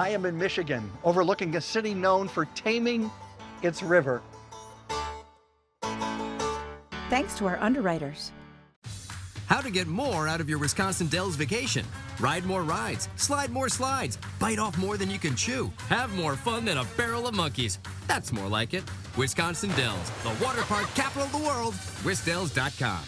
I am in Michigan, overlooking a city known for taming its river. Thanks to our underwriters. How to get more out of your Wisconsin Dells vacation. Ride more rides, slide more slides, bite off more than you can chew, have more fun than a barrel of monkeys. That's more like it. Wisconsin Dells, the water park capital of the world, wisdells.com.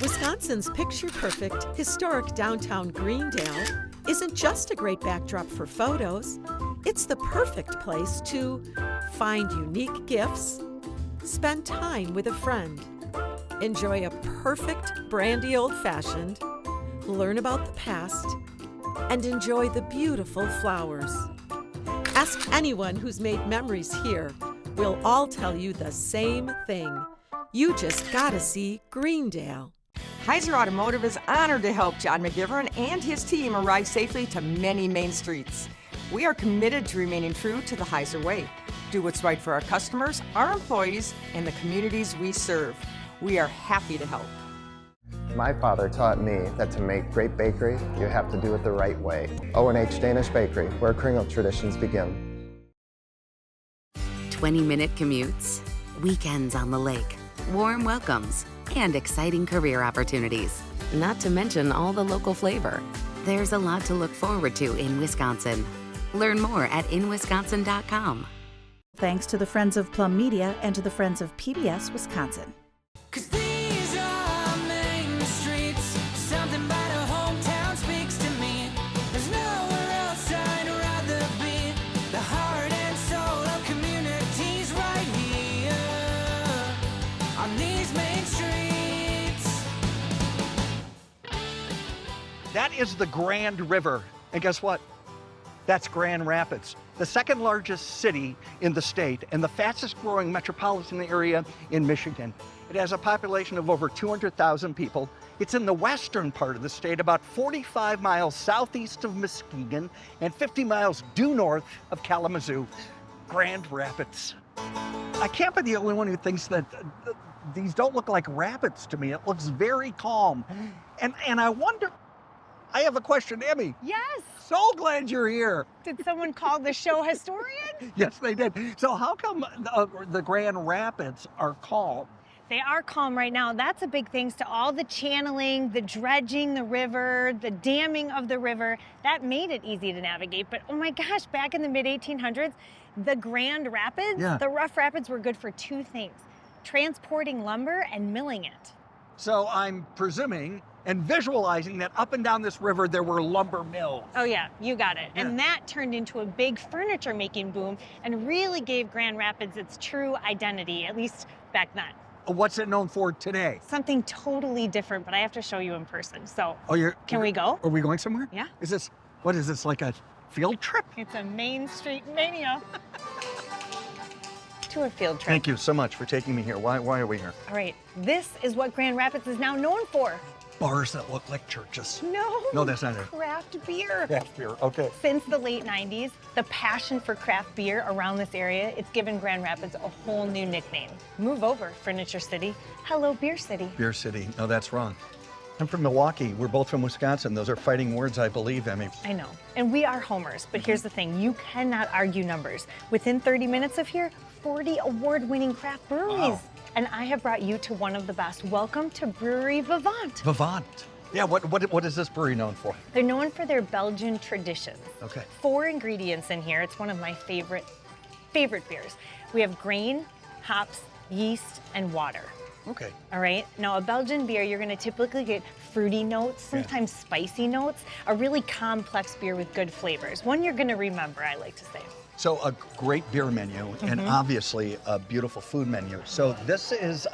Wisconsin's picture-perfect, historic downtown Greendale isn't just a great backdrop for photos. It's the perfect place to find unique gifts, spend time with a friend, enjoy a perfect brandy old-fashioned, learn about the past, and enjoy the beautiful flowers. Ask anyone who's made memories here. We'll all tell you the same thing. You just gotta see Greendale. Heiser Automotive is honored to help John McGivern and his team arrive safely to many main streets. We are committed to remaining true to the Heiser way. Do what's right for our customers, our employees, and the communities we serve. We are happy to help. My father taught me that to make great bakery, you have to do it the right way. O&H Danish Bakery, where Kringle traditions begin. 20-minute commutes, weekends on the lake, warm welcomes, and exciting career opportunities. Not to mention all the local flavor. There's a lot to look forward to in Wisconsin. Learn more at inwisconsin.com. Thanks to the Friends of Plum Media and to the Friends of PBS Wisconsin. 'Cause these are main streets. Something about a hometown speaks to me. There's nowhere else I'd rather be. The heart and soul of communities right here on these main streets. That is the Grand River. And guess what? That's Grand Rapids, the second largest city in the state and the fastest growing metropolitan area in Michigan. It has a population of over 200,000 people. It's in the western part of the state, about 45 miles southeast of Muskegon and 50 miles due north of Kalamazoo. Grand Rapids. I can't be the only one who thinks that these don't look like rapids to me. It looks very calm. And I wonder, I have a question, Emmy. Yes. So glad you're here. Did someone call the show historian? Yes, they did. So how come the Grand Rapids are calm? They are calm right now. That's a big thanks to all the channeling, the dredging the river, the damming of the river. That made it easy to navigate. But oh my gosh, back in the mid-1800s, the Grand Rapids, the rough rapids were good for two things: transporting lumber and milling it. So I'm presuming and visualizing that up and down this river there were lumber mills. Oh yeah, you got it. Yeah. And that turned into a big furniture making boom and really gave Grand Rapids its true identity, at least back then. What's it known for today? Something totally different, but I have to show you in person. So can we go? Are we going somewhere? Yeah. What is this, like a field trip? It's a Main Street mania. To a field trip. Thank you so much for taking me here. Why are we here? All right, this is what Grand Rapids is now known for. Bars that look like churches. No, that's not it. Craft beer. Craft beer, okay. Since the late 90s, the passion for craft beer around this area, it's given Grand Rapids a whole new nickname. Move over, Furniture City. Hello, Beer City. Beer City. No, that's wrong. I'm from Milwaukee. We're both from Wisconsin. Those are fighting words, I believe, Emmy. I know. And we are homers, but here's the thing. You cannot argue numbers. Within 30 minutes of here, 40 award-winning craft breweries. Wow. And I have brought you to one of the best. Welcome to Brewery Vivant. Vivant. Yeah, what is this brewery known for? They're known for their Belgian traditions. Okay. 4 ingredients in here. It's one of my favorite beers. We have grain, hops, yeast, and water. Okay. All right. Now, a Belgian beer, you're going to typically get fruity notes, sometimes spicy notes, a really complex beer with good flavors. One you're going to remember, I like to say. So a great beer menu and obviously a beautiful food menu. So this is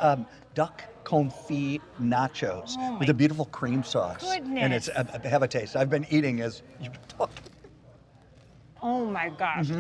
duck confit nachos with a beautiful cream sauce. Goodness. And it's have a taste. I've been eating as you've been talking. Oh my gosh.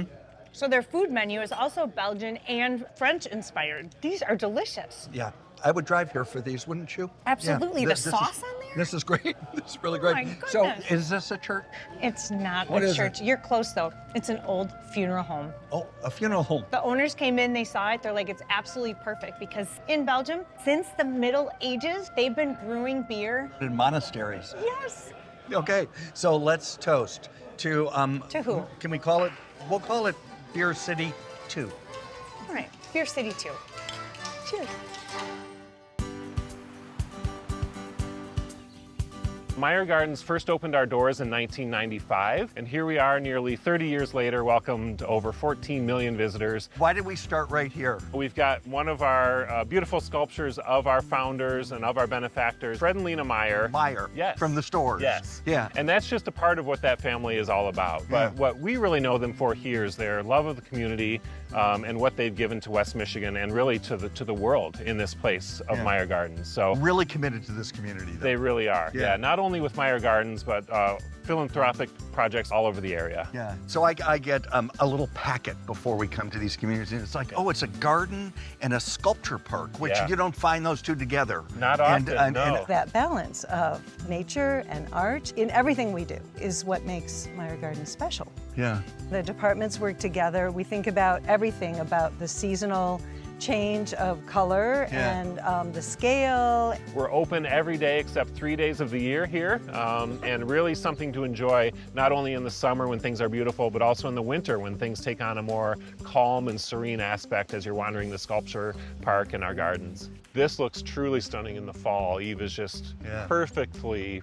So their food menu is also Belgian and French inspired. These are delicious. Yeah. I would drive here for these, wouldn't you? Absolutely. Yeah. The sauce on there? This is great. This is really great. My goodness. So is this a church? It's not What a is church. You're close though. It's an old funeral home. Oh, a funeral home. The owners came in, they saw it, they're like, it's absolutely perfect because in Belgium, since the Middle Ages, they've been brewing beer. In monasteries. Yes. Okay, so let's toast To who? Can we call it? We'll call it Beer City 2. All right, Beer City 2. Cheers. Meijer Gardens first opened our doors in 1995, and here we are nearly 30 years later, welcomed over 14 million visitors. Why did we start right here? We've got one of our beautiful sculptures of our founders and of our benefactors, Fred and Lena Meyer. Meyer. Yes. From the stores. Yes. Yeah. And that's just a part of what that family is all about. But what we really know them for here is their love of the community and what they've given to West Michigan and really to the world in this place of Meijer Gardens. So really committed to this community, though. They really are. Yeah. Not only with Meijer Gardens, but philanthropic projects all over the area. Yeah. So I get a little packet before we come to these communities, and it's like, oh, it's a garden and a sculpture park, which you don't find those two together. Not often, no. That balance of nature and art in everything we do is what makes Meijer Gardens special. Yeah. The departments work together. We think about everything about the seasonal change of color and the scale. We're open every day except 3 days of the year here, and really something to enjoy not only in the summer when things are beautiful, but also in the winter when things take on a more calm and serene aspect as you're wandering the sculpture park and our gardens. This looks truly stunning in the fall. Eve is just perfectly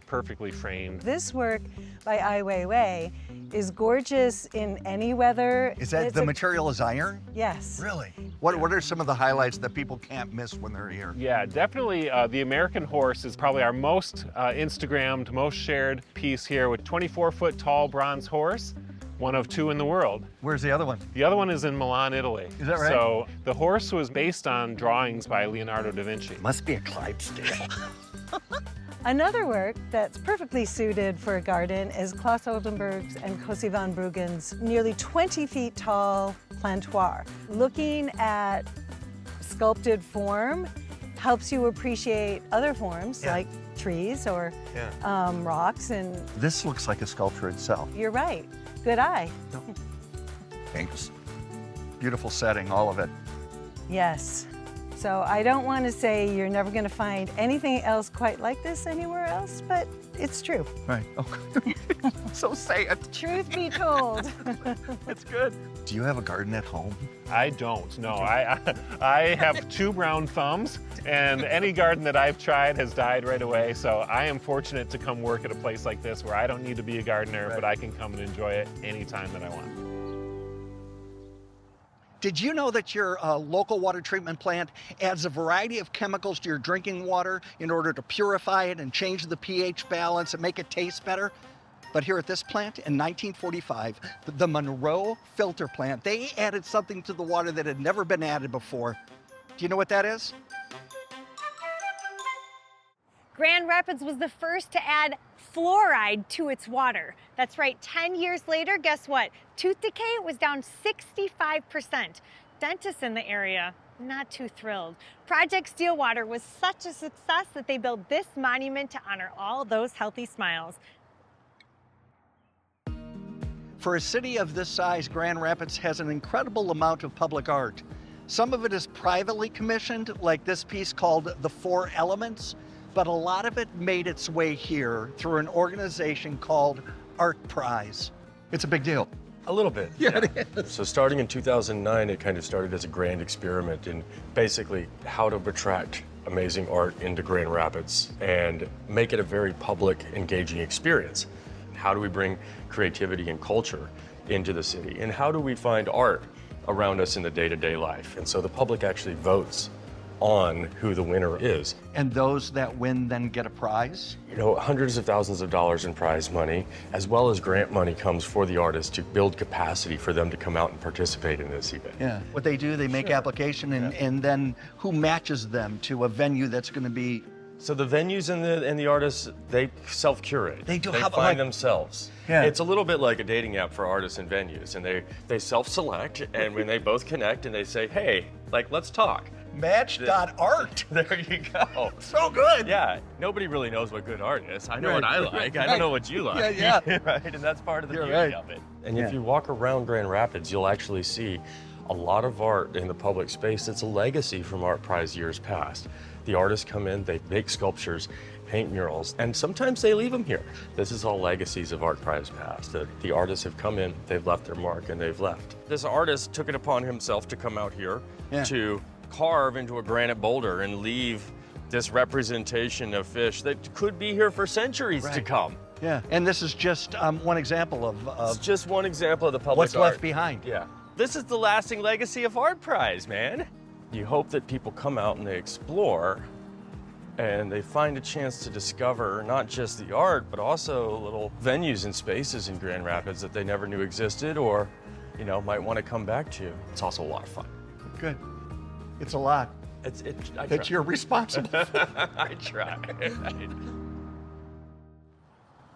framed. This work by Ai Weiwei is gorgeous in any weather. Is that the material is iron? Yes. Really? What are some of the highlights that people can't miss when they're here? Yeah, definitely the American horse is probably our most Instagrammed, most shared piece here with 24-foot tall bronze horse. One of 2 in the world. Where's the other one? The other one is in Milan, Italy. Is that right? So the horse was based on drawings by Leonardo da Vinci. Must be a Clydesdale. Another work that's perfectly suited for a garden is Klaus Oldenburg's and Cosi van Bruggen's nearly 20 feet tall plantoir. Looking at sculpted form helps you appreciate other forms like trees or rocks. And this looks like a sculpture itself. you're right. Good eye. Thanks. Beautiful setting, all of it. Yes. So I don't want to say you're never going to find anything else quite like this anywhere else, but it's true. Right. Okay. So say it. Truth be told. It's good. Do you have a garden at home? I don't, no. I have 2 brown thumbs, and any garden that I've tried has died right away, so I am fortunate to come work at a place like this where I don't need to be a gardener, but I can come and enjoy it anytime that I want. Did you know that your local water treatment plant adds a variety of chemicals to your drinking water in order to purify it and change the pH balance and make it taste better? But here at this plant in 1945, the Monroe filter plant, they added something to the water that had never been added before. Do you know what that is? Grand Rapids was the first to add fluoride to its water. That's right, 10 years later, guess what? Tooth decay was down 65%. Dentists in the area, not too thrilled. Project Stillwater was such a success that they built this monument to honor all those healthy smiles. For a city of this size, Grand Rapids has an incredible amount of public art. Some of it is privately commissioned, like this piece called The Four Elements, but a lot of it made its way here through an organization called ArtPrize. It's a big deal. A little bit. Yeah, it is. So starting in 2009, it kind of started as a grand experiment in basically how to attract amazing art into Grand Rapids and make it a very public, engaging experience. How do we bring creativity and culture into the city? And how do we find art around us in the day-to-day life? And so the public actually votes on who the winner is. And those that win then get a prize? You know, hundreds of thousands of dollars in prize money, as well as grant money comes for the artists to build capacity for them to come out and participate in this event. Yeah. What they do, they make application and then who matches them to a venue that's going to be. So the venues and the artists, they self-curate. They do. They How- find like- themselves. Yeah. It's a little bit like a dating app for artists and venues, and they self-select, and when they both connect and they say, hey, like, let's talk. Match.art. There you go. So good. Yeah, nobody really knows what good art is. I know Right, what I right, like. right. I don't know what you like. Yeah. Right, and that's part of the You're beauty right. of it. And Yeah. if you walk around Grand Rapids, you'll actually see a lot of art in the public space that's a legacy from ArtPrize years past. The artists come in, they make sculptures, paint murals, and sometimes they leave them here. This is all legacies of ArtPrize past. The artists have come in, they've left their mark, and they've left. This artist took it upon himself to come out here to carve into a granite boulder and leave this representation of fish that could be here for centuries to come. Yeah, and this is just one example of it's just one example of the public what's art. left behind. Yeah. This is the lasting legacy of ArtPrize, man. You hope that people come out and they explore and they find a chance to discover not just the art, but also little venues and spaces in Grand Rapids that they never knew existed or, you know, might want to come back to. It's also a lot of fun. Good. It's a lot. That you're responsible for. I try.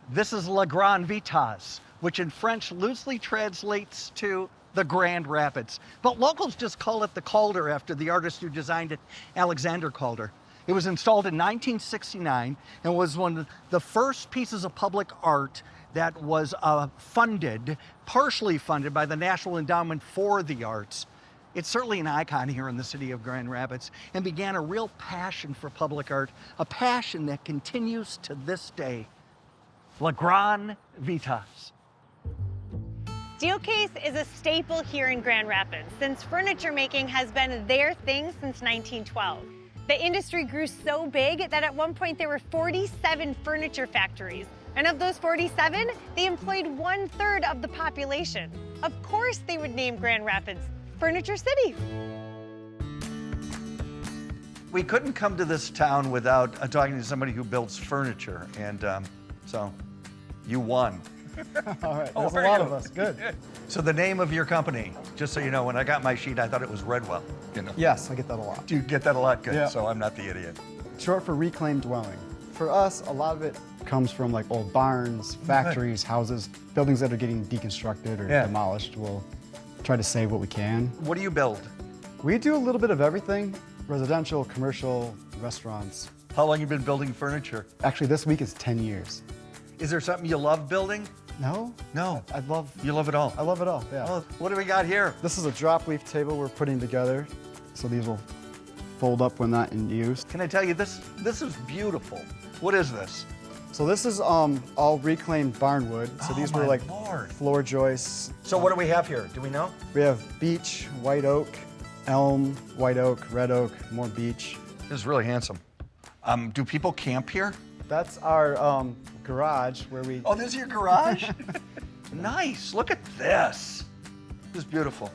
This is La Grande Vitesse, which in French loosely translates to the Grand Rapids. But locals just call it the Calder after the artist who designed it, Alexander Calder. It was installed in 1969 and was one of the first pieces of public art that was partially funded by the National Endowment for the Arts. It's certainly an icon here in the city of Grand Rapids and began a real passion for public art, a passion that continues to this day. La Grande Vitesse. Steelcase is a staple here in Grand Rapids since furniture making has been their thing since 1912. The industry grew so big that at one point there were 47 furniture factories. And of those 47, they employed 1/3 of the population. Of course they would name Grand Rapids Furniture City. We couldn't come to this town without talking to somebody who builds furniture, and so you won. All right, there's a lot of us, good. So the name of your company, just so you know, when I got my sheet, I thought it was Redwell. You know? Yes, I get that a lot. Do you get that a lot? Good, Yeah. so I'm not the idiot. Short for reclaimed dwelling. For us, a lot of it comes from like old barns, factories, houses, buildings that are getting deconstructed or demolished. We'll try to save what we can. What do you build? We do a little bit of everything, residential, commercial, restaurants. How long you been building furniture? Actually, this week is 10 years. Is there something you love building? No. No. You love it all? I love it all, yeah. Well, what do we got here? This is a drop leaf table we're putting together. So these will fold up when not in use. Can I tell you, this is beautiful. What is this? So this is all reclaimed barn wood. So these were like floor joists. So what do we have here? Do we know? We have beech, white oak, elm, white oak, red oak, more beech. This is really handsome. Do people camp here? That's our garage where we... Oh, this is your garage? Nice, look at this. This is beautiful.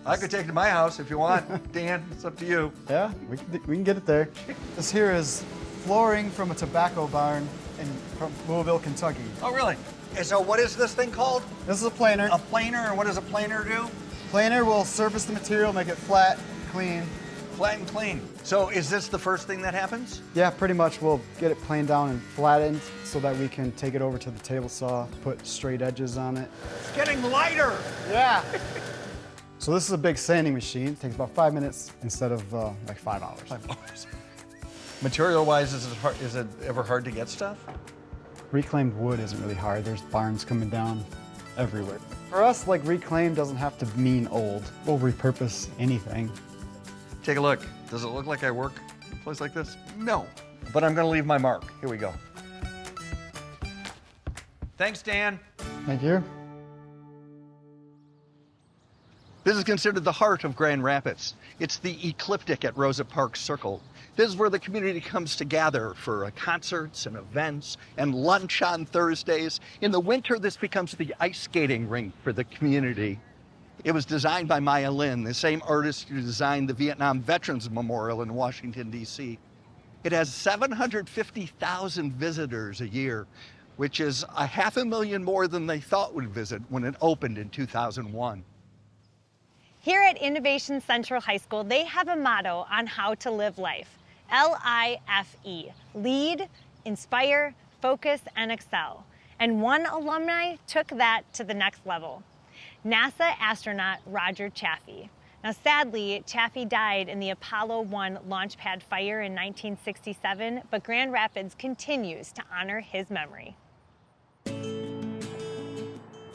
I could take it to my house if you want. Dan, it's up to you. Yeah, we can get it there. This here is flooring from a tobacco barn from Louisville, Kentucky. Oh, really? And so what is this thing called? This is a planer. A planer, and what does a planer do? Planer will surface the material, make it flat, clean. Flat and clean. So is this the first thing that happens? Yeah, pretty much. We'll get it planed down and flattened so that we can take it over to the table saw, put straight edges on it. It's getting lighter. Yeah. So this is a big sanding machine. It takes about 5 minutes instead of like 5 hours. 5 hours. Material-wise, is it ever hard to get stuff? Reclaimed wood isn't really hard. There's barns coming down everywhere. For us, like reclaimed doesn't have to mean old. We'll repurpose anything. Take a look. Does it look like I work in a place like this? No. But I'm going to leave my mark. Here we go. Thanks, Dan. Thank you. This is considered the heart of Grand Rapids. It's the Ecliptic at Rosa Park Circle. This is where the community comes to gather for concerts and events and lunch on Thursdays. In the winter, this becomes the ice skating rink for the community. It was designed by Meyer May, the same artist who designed the Vietnam Veterans Memorial in Washington, D.C. It has 750,000 visitors a year, which is 500,000 more than they thought would visit when it opened in 2001. Here at Innovation Central High School, they have a motto on how to live life. LIFE, lead, inspire, focus, and excel. And one alumni took that to the next level. NASA astronaut Roger Chaffee. Now sadly, Chaffee died in the Apollo 1 launch pad fire in 1967, but Grand Rapids continues to honor his memory.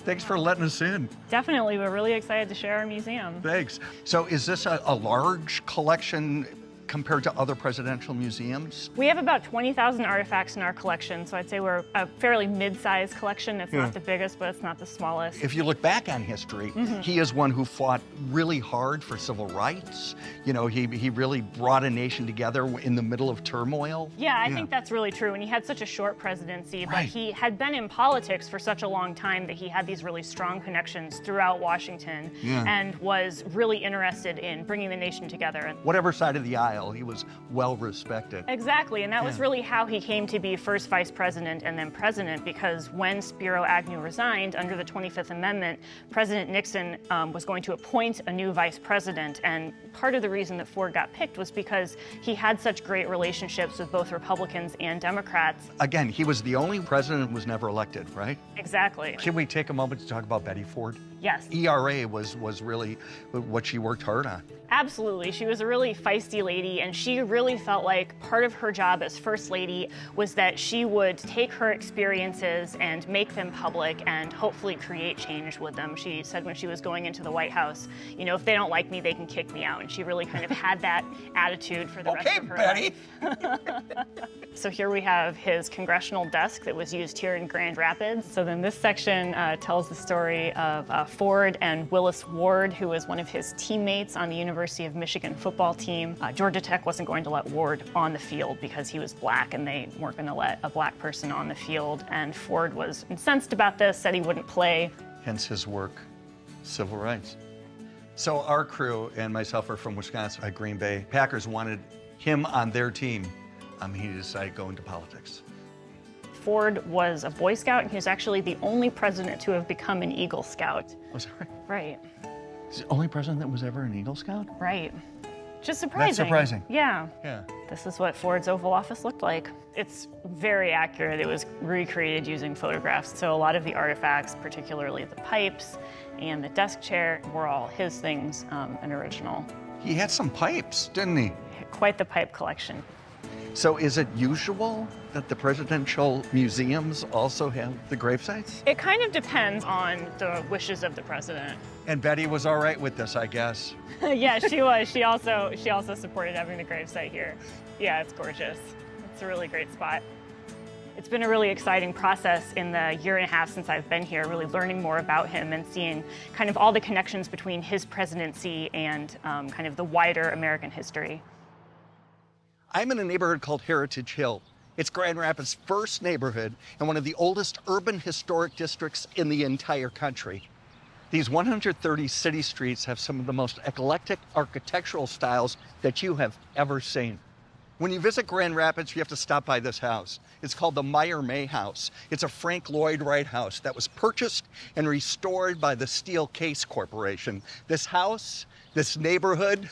Thanks for letting us in. Definitely, we're really excited to share our museum. Thanks. So is this a large collection compared to other presidential museums? We have about 20,000 artifacts in our collection, so I'd say we're a fairly mid-sized collection. It's not the biggest, but it's not the smallest. If you look back on history, he is one who fought really hard for civil rights. You know, he really brought a nation together in the middle of turmoil. Yeah, I think that's really true. And he had such a short presidency, but Right. he had been in politics for such a long time that he had these really strong connections throughout Washington and was really interested in bringing the nation together. Whatever side of the aisle, he was well respected. Exactly, and that was really how he came to be first vice president and then president, because when Spiro Agnew resigned under the 25th Amendment, President Nixon was going to appoint a new vice president, and part of the reason that Ford got picked was because he had such great relationships with both Republicans and Democrats. Again, he was the only president who was never elected, right? Exactly. Can we take a moment to talk about Betty Ford? Yes. ERA was really what she worked hard on. Absolutely. She was a really feisty lady, and she really felt like part of her job as First Lady was that she would take her experiences and make them public and hopefully create change with them. She said when she was going into the White House, you know, if they don't like me, they can kick me out. And she really kind of had that attitude for the rest of her life. So here we have his congressional desk that was used here in Grand Rapids. So then this section tells the story of Ford and Willis Ward, who was one of his teammates on the University of Michigan football team. Georgia Tech wasn't going to let Ward on the field because he was black, and they weren't going to let a black person on the field. And Ford was incensed about this, said he wouldn't play. Hence his work, civil rights. So our crew and myself are from Wisconsin at Green Bay. Packers wanted him on their team. He decided to go into politics. Ford was a Boy Scout, and he was actually the only president to have become an Eagle Scout. Oh, sorry. Right. He's the only president that was ever an Eagle Scout? Right. Just surprising. That's surprising. Yeah. Yeah. This is what Ford's Oval Office looked like. It's very accurate. It was recreated using photographs. So a lot of the artifacts, particularly the pipes and the desk chair, were all his things and original. He had some pipes, didn't he? Quite the pipe collection. So is it usual that the presidential museums also have the gravesites? It kind of depends on the wishes of the president. And Betty was all right with this, I guess. Yeah, she was. She also supported having the gravesite here. Yeah, it's gorgeous. It's a really great spot. It's been a really exciting process in the year and a half since I've been here, really learning more about him and seeing kind of all the connections between his presidency and kind of the wider American history. I'm in a neighborhood called Heritage Hill. It's Grand Rapids' first neighborhood and one of the oldest urban historic districts in the entire country. These 130 city streets have some of the most eclectic architectural styles that you have ever seen. When you visit Grand Rapids, you have to stop by this house. It's called the Meyer May House. It's a Frank Lloyd Wright house that was purchased and restored by the Steelcase Corporation. This house, this neighborhood,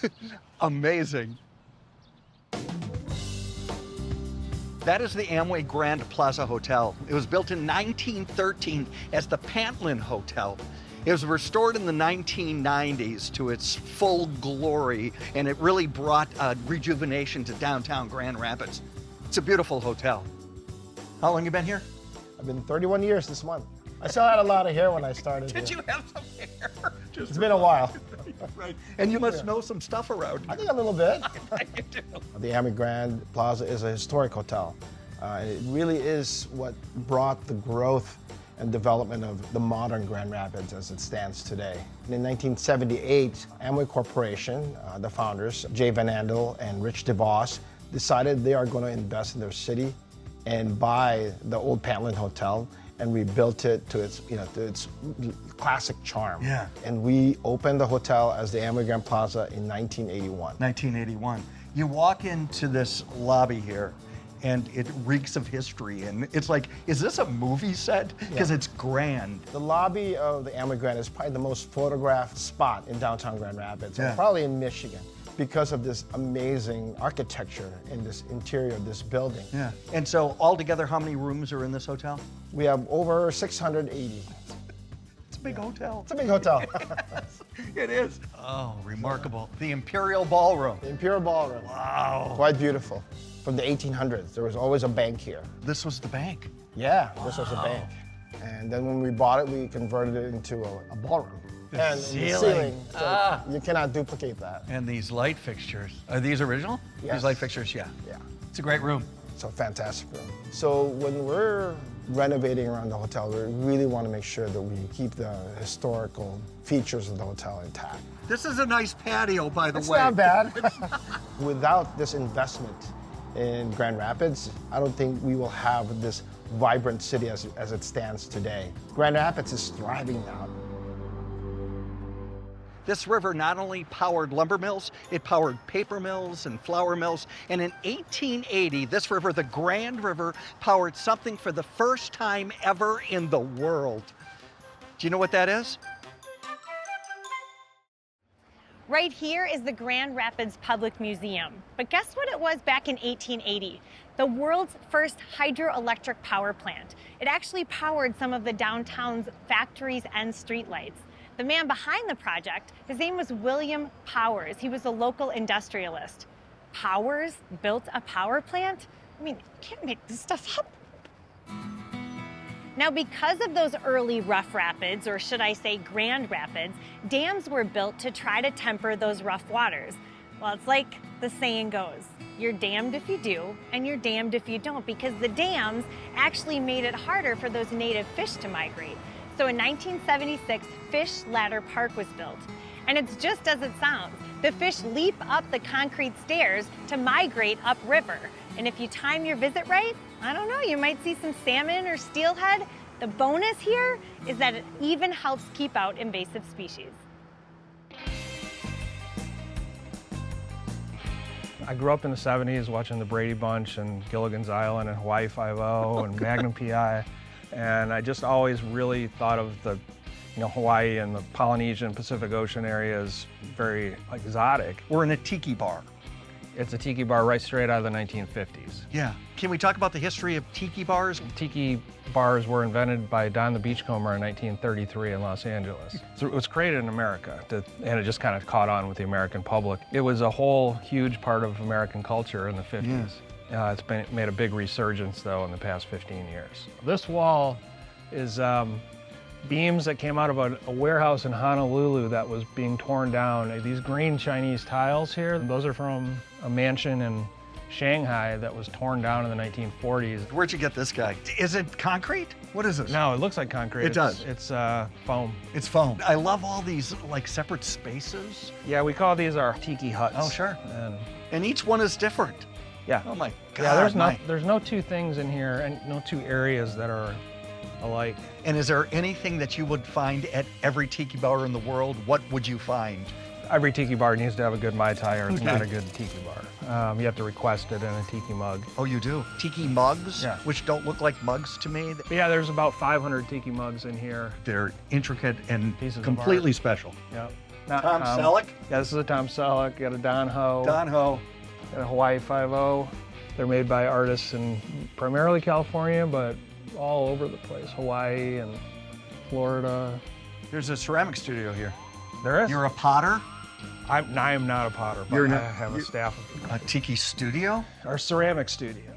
amazing. That is the Amway Grand Plaza Hotel. It was built in 1913 as the Pantlin Hotel. It was restored in the 1990s to its full glory, and it really brought rejuvenation to downtown Grand Rapids. It's a beautiful hotel. How long you been here? I've been 31 years this month. I still had a lot of hair when I started Did here. you have some hair? It's been a while. Right. And you must know some stuff around here. I think a little bit. You do. The Amway Grand Plaza is a historic hotel. It really is what brought the growth and development of the modern Grand Rapids as it stands today. In 1978, Amway Corporation, the founders, Jay Van Andel and Rich DeVos, decided they are going to invest in their city and buy the old Pantlin Hotel and rebuilt it to its, to its classic charm. Yeah. And we opened the hotel as the Amway Grand Plaza in 1981. 1981. You walk into this lobby here, and it reeks of history. And it's like, is this a movie set? Because it's grand. The lobby of the Amway Grand is probably the most photographed spot in downtown Grand Rapids, Yeah. and probably in Michigan, because of this amazing architecture in this interior of this building. Yeah. And so altogether, how many rooms are in this hotel? We have over 680. It's a big hotel. It's a big hotel. It is. Oh, remarkable. The Imperial Ballroom. The Imperial Ballroom. Wow. Quite beautiful. From the 1800s, there was always a bank here. This was the bank? Yeah, this was a bank. And then when we bought it, we converted it into a ballroom. and the ceiling. So you cannot duplicate that. And these light fixtures, are these original? Yes. These light fixtures, yeah. Yeah. It's a great room. It's a fantastic room. So when we're renovating around the hotel, we really want to make sure that we keep the historical features of the hotel intact. This is a nice patio, by the It's way. not bad. Without this investment in Grand Rapids, I don't think we will have this vibrant city as it stands today. Grand Rapids is thriving now. This river not only powered lumber mills, it powered paper mills and flour mills. And in 1880, this river, the Grand River, powered something for the first time ever in the world. Do you know what that is? Right here is the Grand Rapids Public Museum. But guess what it was back in 1880? The world's first hydroelectric power plant. It actually powered some of the downtown's factories and streetlights. The man behind the project, his name was William Powers. He was a local industrialist. Powers built a power plant? I mean, you can't make this stuff up. Now, because of those early rough rapids, or should I say Grand Rapids, dams were built to try to temper those rough waters. Well, it's like the saying goes, you're damned if you do, and you're damned if you don't, because the dams actually made it harder for those native fish to migrate. So in 1976, Fish Ladder Park was built. And it's just as it sounds. The fish leap up the concrete stairs to migrate upriver. And if you time your visit right, I don't know, you might see some salmon or steelhead. The bonus here is that it even helps keep out invasive species. I grew up in the 70s watching the Brady Bunch and Gilligan's Island and Hawaii Five-0 and Magnum PI. And I just always really thought of the, Hawaii and the Polynesian Pacific Ocean area as very exotic. We're in a tiki bar. It's a tiki bar right straight out of the 1950s. Yeah. Can we talk about the history of tiki bars? Tiki bars were invented by Don the Beachcomber in 1933 in Los Angeles. So it was created in America, and it just kind of caught on with the American public. It was a whole huge part of American culture in the 50s. Yeah. It's made a big resurgence, though, in the past 15 years. This wall is beams that came out of a warehouse in Honolulu that was being torn down. These green Chinese tiles here, those are from a mansion in Shanghai that was torn down in the 1940s. Where'd you get this guy? Is it concrete? What is this? No, it looks like concrete. It does. It's foam. It's foam. I love all these separate spaces. Yeah, we call these our tiki huts. Oh, sure. And each one is different. Yeah. Oh my God. Yeah, there's no two things in here and no two areas that are alike. And is there anything that you would find at every tiki bar in the world? What would you find? Every tiki bar needs to have a good Mai Tai or it's not a good tiki bar. You have to request it in a tiki mug. Oh, you do? Tiki mugs? Yeah. Which don't look like mugs to me. Yeah, there's about 500 tiki mugs in here. They're intricate and Pieces completely special. Yeah. Tom Selleck? Yeah, this is a Tom Selleck. You got a Don Ho. Don Ho. And a Hawaii Five-0. They're made by artists in primarily California, but all over the place. Hawaii and Florida. There's a ceramic studio here. There is? You're a potter? I am not a potter, but I have a staff of a tiki studio? Our ceramic studio.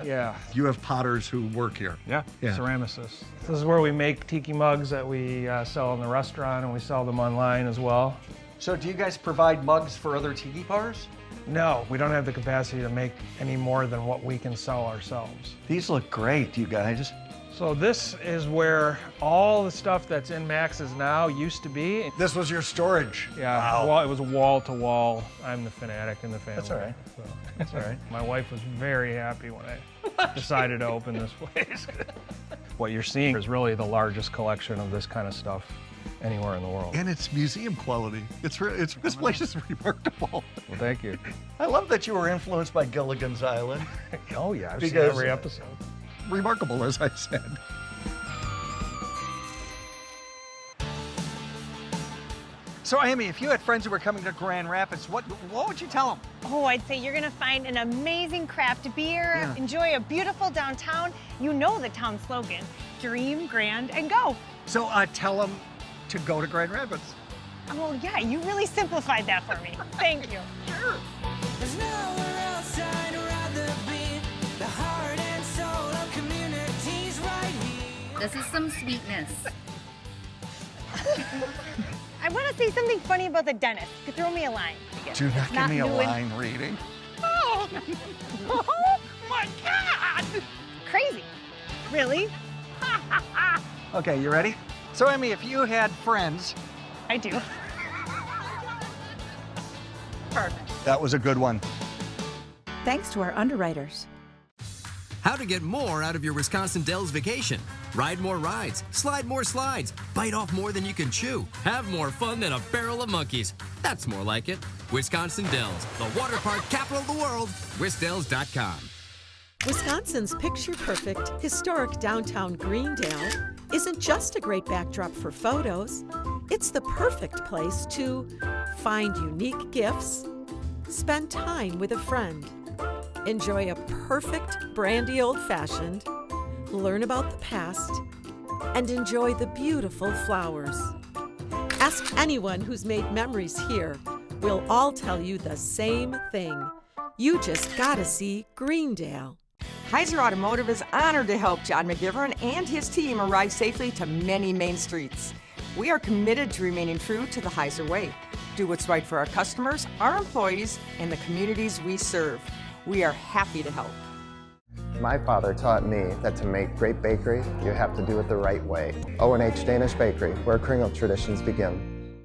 Yeah. You have potters who work here? Yeah, ceramicists. This is where we make tiki mugs that we sell in the restaurant, and we sell them online as well. So do you guys provide mugs for other tiki bars? No, we don't have the capacity to make any more than what we can sell ourselves. These look great, you guys. So this is where all the stuff that's in Max's now used to be. This was your storage? Yeah, wow. Well, it was wall to wall. I'm the fanatic in the family. That's all right. So. That's all right. My wife was very happy when I decided to open this place. What you're seeing is really the largest collection of this kind of stuff anywhere in the world. And it's museum quality. This place is remarkable. Well, thank you. I love that you were influenced by Gilligan's Island. Oh yeah, I've seen every episode. Remarkable, as I said. So Amy, if you had friends who were coming to Grand Rapids, what would you tell them? Oh, I'd say you're gonna find an amazing craft beer, enjoy a beautiful downtown. You know the town slogan, dream grand and go. So tell them to go to Grand Rapids. Oh yeah, you really simplified that for me. Thank you. Sure. There's nowhere else I'd rather be. The heart and soul of communities right here. This is some sweetness. I want to say something funny about the dentist. You could throw me a line. Do not give me a doing- line reading. Oh, oh my God! Crazy. Really? Okay, you ready? So, Emmy, if you had friends... I do. Perfect. That was a good one. Thanks to our underwriters. How to get more out of your Wisconsin Dells vacation. Ride more rides, slide more slides, bite off more than you can chew, have more fun than a barrel of monkeys. That's more like it. Wisconsin Dells, the water park capital of the world. WisDells.com. Wisconsin's picture-perfect, historic downtown Greendale isn't just a great backdrop for photos. It's the perfect place to find unique gifts, spend time with a friend, enjoy a perfect brandy old-fashioned, learn about the past, and enjoy the beautiful flowers. Ask anyone who's made memories here. We'll all tell you the same thing. You just gotta see Greendale. Heiser Automotive is honored to help John McGivern and his team arrive safely to many main streets. We are committed to remaining true to the Heiser way. Do what's right for our customers, our employees, and the communities we serve. We are happy to help. My father taught me that to make great bakery, you have to do it the right way. O&H Danish Bakery, where kringle traditions begin.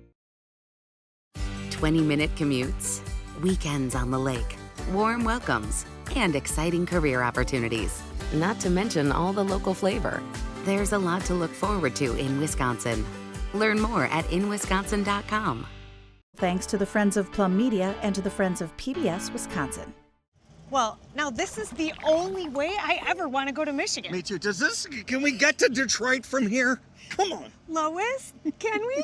20-minute commutes, weekends on the lake, warm welcomes, and exciting career opportunities. Not to mention all the local flavor. There's a lot to look forward to in Wisconsin. Learn more at inwisconsin.com. Thanks to the Friends of Plum Media and to the Friends of PBS Wisconsin. Well, now this is the only way I ever want to go to Michigan. Me too. Can we get to Detroit from here? Come on. Lois, can we?